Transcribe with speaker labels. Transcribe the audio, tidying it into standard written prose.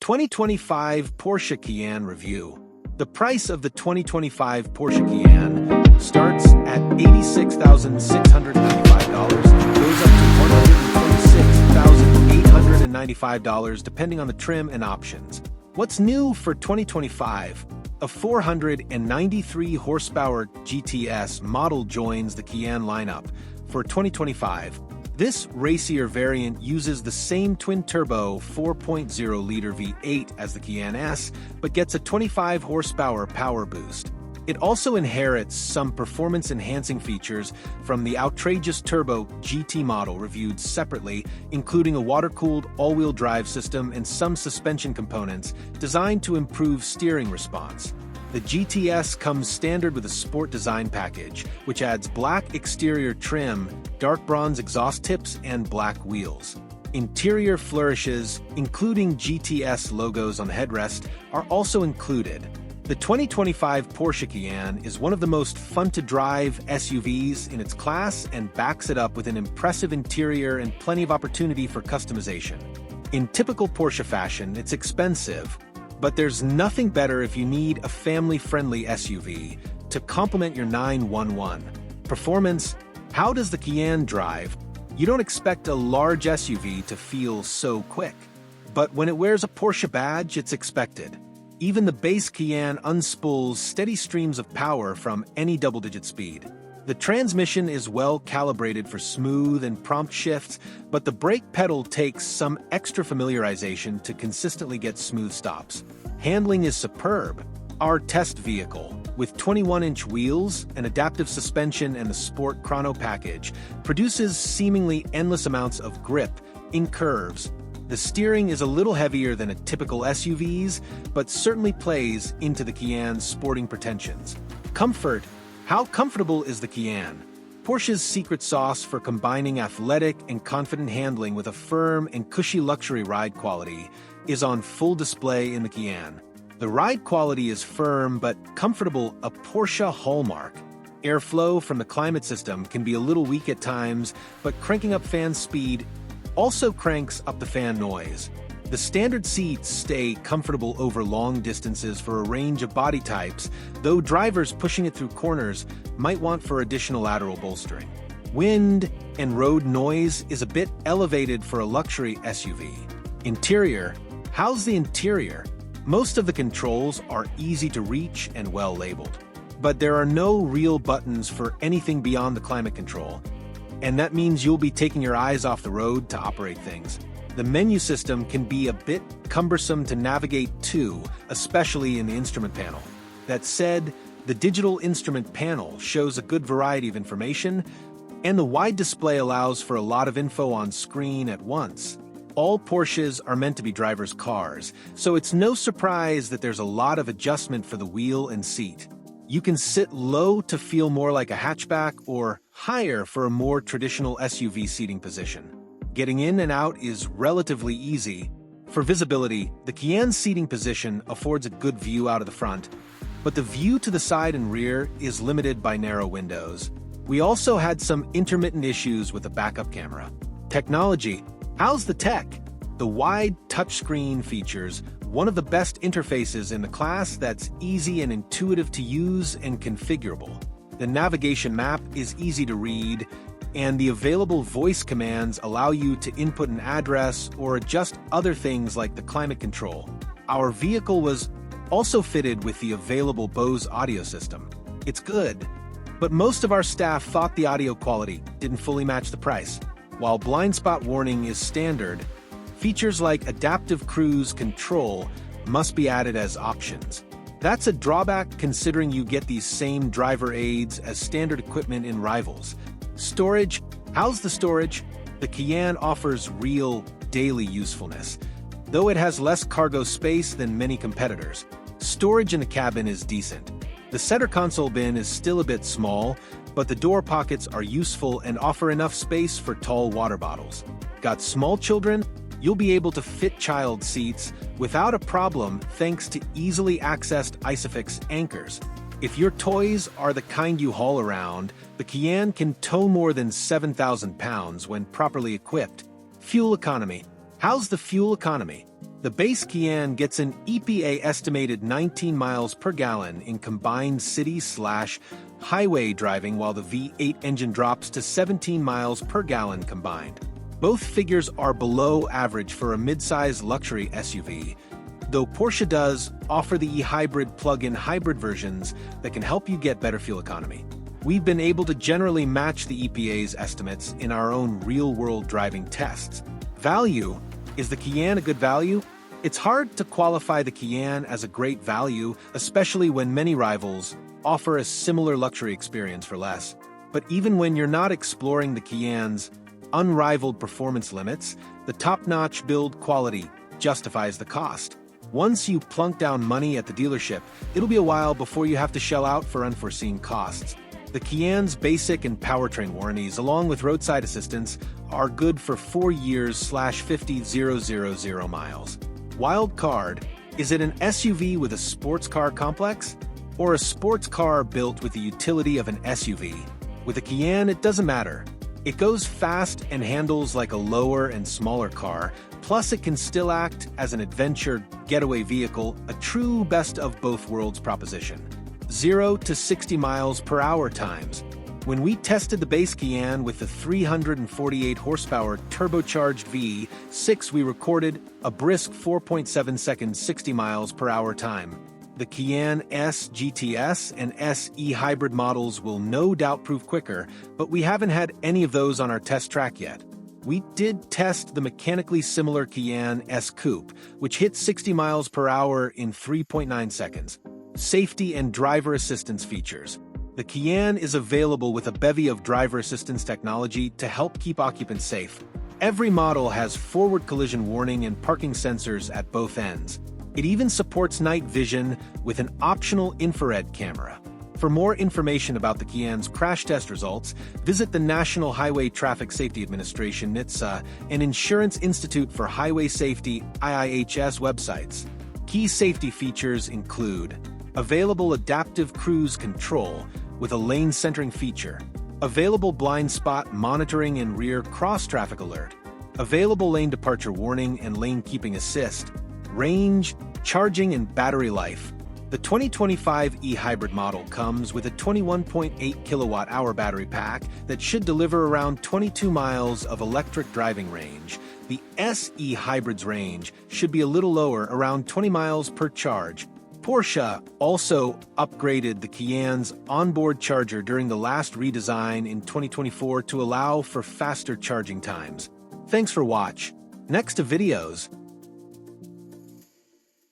Speaker 1: 2025 Porsche Cayenne review. The price of the 2025 Porsche Cayenne starts at $86,695, goes up to $126,895 depending on the trim and options. What's new for 2025? A 493 horsepower GTS model joins the Cayenne lineup for 2025. This racier variant uses the same twin-turbo 4.0-liter V8 as the Cayenne S, but gets a 25 horsepower power boost. It also inherits some performance-enhancing features from the outrageous turbo GT model reviewed separately, including a water-cooled all-wheel drive system and some suspension components designed to improve steering response. The GTS comes standard with a sport design package, which adds black exterior trim, dark bronze exhaust tips, and black wheels. Interior flourishes, including GTS logos on the headrest, are also included. The 2025 Porsche Cayenne is one of the most fun-to-drive SUVs in its class and backs it up with an impressive interior and plenty of opportunity for customization. In typical Porsche fashion, it's expensive, but there's nothing better if you need a family-friendly SUV to complement your 911. Performance. How does the Cayenne drive? You don't expect a large SUV to feel so quick. But when it wears a Porsche badge, it's expected. Even the base Cayenne unspools steady streams of power from any double-digit speed. The transmission is well calibrated for smooth and prompt shifts, but the brake pedal takes some extra familiarization to consistently get smooth stops. Handling is superb. Our test vehicle, with 21-inch wheels, an adaptive suspension, and the Sport Chrono package, produces seemingly endless amounts of grip in curves. The steering is a little heavier than a typical SUV's, but certainly plays into the Cayenne's sporting pretensions. Comfort. How comfortable is the Cayenne? Porsche's secret sauce for combining athletic and confident handling with a firm and cushy luxury ride quality is on full display in the Cayenne. The ride quality is firm but comfortable, a Porsche hallmark. Airflow from the climate system can be a little weak at times, but cranking up fan speed also cranks up the fan noise. The standard seats stay comfortable over long distances for a range of body types, though drivers pushing it through corners might want for additional lateral bolstering. Wind and road noise is a bit elevated for a luxury SUV. Interior. How's the interior? Most of the controls are easy to reach and well labeled, but there are no real buttons for anything beyond the climate control, and that means you'll be taking your eyes off the road to operate things. The menu system can be a bit cumbersome to navigate too, especially in the instrument panel. That said, the digital instrument panel shows a good variety of information, and the wide display allows for a lot of info on screen at once. All Porsches are meant to be drivers' cars, so it's no surprise that there's a lot of adjustment for the wheel and seat. You can sit low to feel more like a hatchback or higher for a more traditional SUV seating position. Getting in and out is relatively easy. For visibility, the Cayenne seating position affords a good view out of the front, but the view to the side and rear is limited by narrow windows. We also had some intermittent issues with the backup camera. Technology. How's the tech? The wide touchscreen features one of the best interfaces in the class that's easy and intuitive to use and configurable. The navigation map is easy to read, and the available voice commands allow you to input an address or adjust other things like the climate control. Our vehicle was also fitted with the available Bose audio system. It's good, but most of our staff thought the audio quality didn't fully match the price. While blind spot warning is standard, features like adaptive cruise control must be added as options. That's a drawback considering you get these same driver aids as standard equipment in rivals. Storage. How's the storage? The Cayenne offers real, daily usefulness, though it has less cargo space than many competitors. Storage in the cabin is decent. The center console bin is still a bit small, but the door pockets are useful and offer enough space for tall water bottles. Got small children? You'll be able to fit child seats without a problem thanks to easily accessed Isofix anchors. If your toys are the kind you haul around, the Cayenne can tow more than 7,000 pounds when properly equipped. Fuel economy. How's the fuel economy? The base Cayenne gets an EPA estimated 19 miles per gallon in combined city/highway driving, while the V8 engine drops to 17 miles per gallon combined. Both figures are below average for a mid-size luxury SUV, though Porsche does offer the e-hybrid plug-in hybrid versions that can help you get better fuel economy. We've been able to generally match the EPA's estimates in our own real-world driving tests. Value: is the Cayenne a good value? It's hard to qualify the Cayenne as a great value, especially when many rivals offer a similar luxury experience for less. But even when you're not exploring the Cayenne's unrivaled performance limits, the top-notch build quality justifies the cost. Once you plunk down money at the dealership, it'll be a while before you have to shell out for unforeseen costs. The Cayenne's basic and powertrain warranties, along with roadside assistance, are good for 4 years/50,000 miles. Wild card: is it an SUV with a sports car complex? Or a sports car built with the utility of an SUV? With a Cayenne, it doesn't matter. It goes fast and handles like a lower and smaller car, plus it can still act as an adventure getaway vehicle, a true best of both worlds proposition. 0 to 60 miles per hour times. When we tested the base Cayenne with the 348 horsepower turbocharged V6, we recorded a brisk 4.7 seconds 60 miles per hour time. The Cayenne S GTS and SE hybrid models will no doubt prove quicker, but we haven't had any of those on our test track yet. We did test the mechanically similar Cayenne S Coupe, which hit 60 miles per hour in 3.9 seconds. Safety and driver assistance features. The Cayenne is available with a bevy of driver assistance technology to help keep occupants safe. Every model has forward collision warning and parking sensors at both ends. It even supports night vision with an optional infrared camera. For more information about the Cayenne's crash test results, visit the National Highway Traffic Safety Administration (NHTSA) and Insurance Institute for Highway Safety (IIHS) websites. Key safety features include available adaptive cruise control with a lane centering feature, available blind spot monitoring and rear cross traffic alert, available lane departure warning and lane keeping assist, range, charging and battery life. The 2025 e-hybrid model comes with a 21.8 kilowatt-hour battery pack that should deliver around 22 miles of electric driving range. The SE hybrid's range should be a little lower, around 20 miles per charge. Porsche also upgraded the Cayenne's onboard charger during the last redesign in 2024 to allow for faster charging times. Thanks for watching. Next to videos.